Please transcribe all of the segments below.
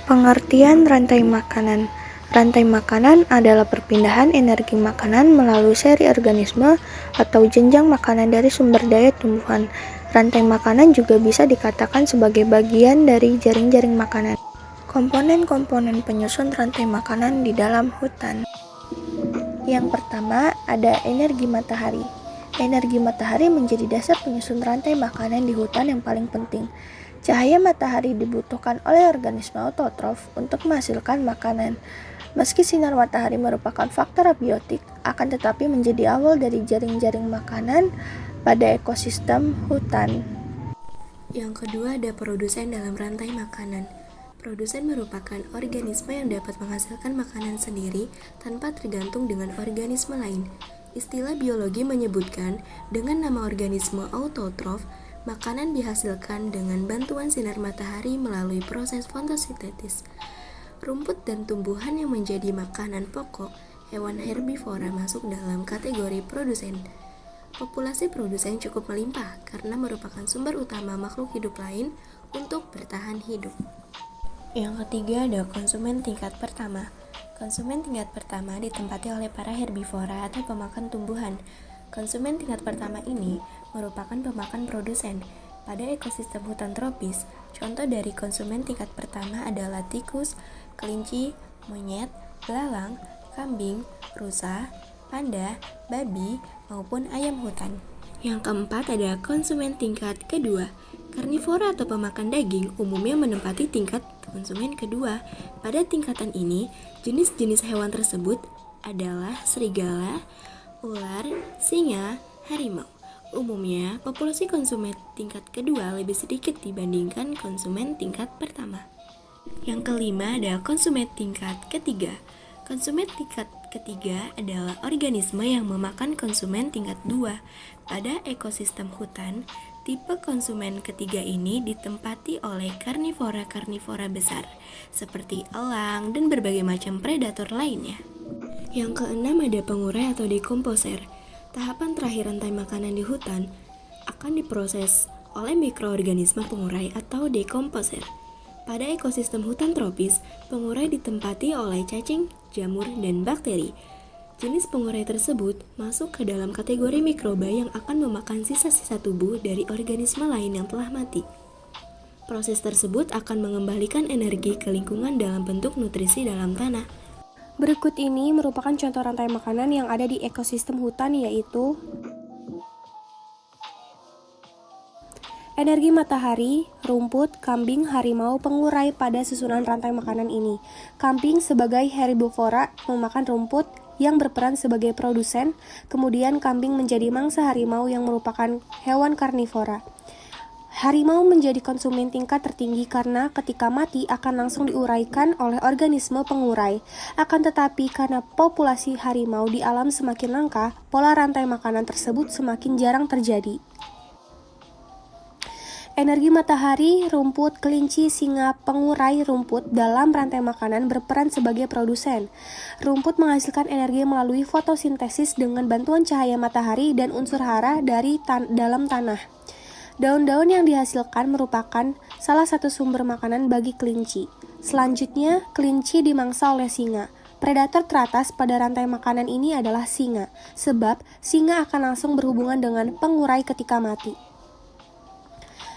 Pengertian rantai makanan. Rantai makanan adalah perpindahan energi makanan melalui seri organisme atau jenjang makanan dari sumber daya tumbuhan. Rantai makanan juga bisa dikatakan sebagai bagian dari jaring-jaring makanan. Komponen-komponen penyusun rantai makanan di dalam hutan. Yang pertama, ada energi matahari. Energi matahari menjadi dasar penyusun rantai makanan di hutan yang paling penting. Cahaya matahari dibutuhkan oleh organisme autotrof untuk menghasilkan makanan. Meski sinar matahari merupakan faktor abiotik, akan tetapi menjadi awal dari jaring-jaring makanan pada ekosistem hutan. Yang kedua ada produsen dalam rantai makanan. Produsen merupakan organisme yang dapat menghasilkan makanan sendiri tanpa tergantung dengan organisme lain. Istilah biologi menyebutkan dengan nama organisme autotrof, makanan dihasilkan dengan bantuan sinar matahari melalui proses fotosintesis. Rumput dan tumbuhan yang menjadi makanan pokok, hewan herbivora masuk dalam kategori produsen. Populasi produsen cukup melimpah karena merupakan sumber utama makhluk hidup lain untuk bertahan hidup. Yang ketiga ada konsumen tingkat pertama. Konsumen tingkat pertama ditempati oleh para herbivora atau pemakan tumbuhan. Konsumen tingkat pertama ini merupakan pemakan produsen. Pada ekosistem hutan tropis, contoh dari konsumen tingkat pertama adalah tikus, kelinci, monyet, belalang, kambing, rusa, panda, babi, maupun ayam hutan. Yang keempat ada konsumen tingkat kedua. Karnivora atau pemakan daging umumnya menempati tingkat konsumen kedua. Pada tingkatan ini, jenis-jenis hewan tersebut adalah serigala, ular, singa, harimau. Umumnya, populasi konsumen tingkat kedua lebih sedikit dibandingkan konsumen tingkat pertama. Yang kelima ada konsumen tingkat ketiga. Konsumen tingkat ketiga adalah organisme yang memakan konsumen tingkat 2. Pada ekosistem hutan, tipe konsumen ketiga ini ditempati oleh karnivora-karnivora besar, seperti elang dan berbagai macam predator lainnya. Yang keenam ada pengurai atau dekomposer. Tahapan terakhir rantai makanan di hutan akan diproses oleh mikroorganisme pengurai atau dekomposer. Pada ekosistem hutan tropis, pengurai ditempati oleh cacing, jamur, dan bakteri. Jenis pengurai tersebut masuk ke dalam kategori mikroba yang akan memakan sisa-sisa tubuh dari organisme lain yang telah mati. Proses tersebut akan mengembalikan energi ke lingkungan dalam bentuk nutrisi dalam tanah. Berikut ini merupakan contoh rantai makanan yang ada di ekosistem hutan, yaitu energi matahari, rumput, kambing, harimau, pengurai pada susunan rantai makanan ini. Kambing sebagai herbivora memakan rumput yang berperan sebagai produsen, kemudian kambing menjadi mangsa harimau yang merupakan hewan karnivora. Harimau menjadi konsumen tingkat tertinggi karena ketika mati akan langsung diuraikan oleh organisme pengurai. Akan tetapi karena populasi harimau di alam semakin langka, pola rantai makanan tersebut semakin jarang terjadi. Energi matahari, rumput, kelinci, singa, pengurai rumput dalam rantai makanan berperan sebagai produsen. Rumput menghasilkan energi melalui fotosintesis dengan bantuan cahaya matahari dan unsur hara dari dalam tanah. Daun-daun yang dihasilkan merupakan salah satu sumber makanan bagi kelinci. Selanjutnya, kelinci dimangsa oleh singa. Predator teratas pada rantai makanan ini adalah singa, sebab singa akan langsung berhubungan dengan pengurai ketika mati.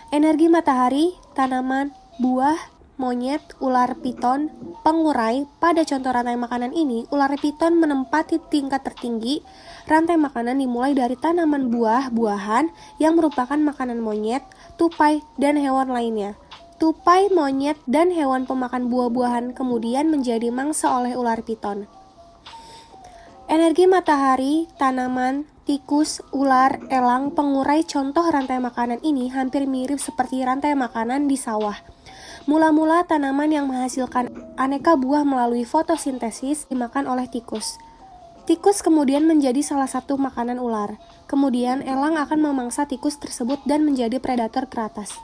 Energi matahari, tanaman, buah, monyet, ular piton, pengurai. Pada contoh rantai makanan ini, ular piton menempati tingkat tertinggi. Rantai makanan dimulai dari tanaman buah-buahan yang merupakan makanan monyet, tupai, dan hewan lainnya. Tupai, monyet, dan hewan pemakan buah-buahan kemudian menjadi mangsa oleh ular piton. Energi matahari, tanaman, tikus, ular, elang, pengurai. Contoh rantai makanan ini hampir mirip seperti rantai makanan di sawah. Mula-mula tanaman yang menghasilkan aneka buah melalui fotosintesis dimakan oleh tikus. Tikus kemudian menjadi salah satu makanan ular. Kemudian elang akan memangsa tikus tersebut dan menjadi predator teratas.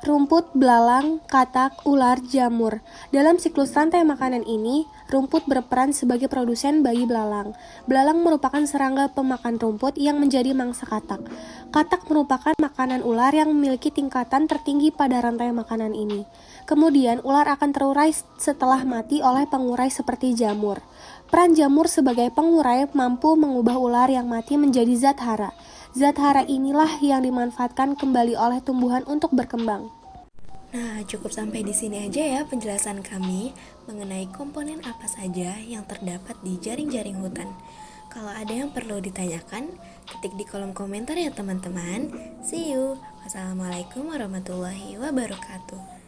rumput, belalang, katak, ular, jamur. Dalam siklus rantai makanan ini, rumput berperan sebagai produsen bagi belalang. Belalang merupakan serangga pemakan rumput yang menjadi mangsa katak. Katak merupakan makanan ular yang memiliki tingkatan tertinggi pada rantai makanan ini. Kemudian, ular akan terurai setelah mati oleh pengurai seperti jamur. Peran jamur sebagai pengurai mampu mengubah ular yang mati menjadi zat hara. Zat hara inilah yang dimanfaatkan kembali oleh tumbuhan untuk berkembang. Nah, cukup sampai di sini aja ya penjelasan kami mengenai komponen apa saja yang terdapat di jaring-jaring hutan. Kalau ada yang perlu ditanyakan, ketik di kolom komentar ya teman-teman. See you. Wassalamualaikum warahmatullahi wabarakatuh.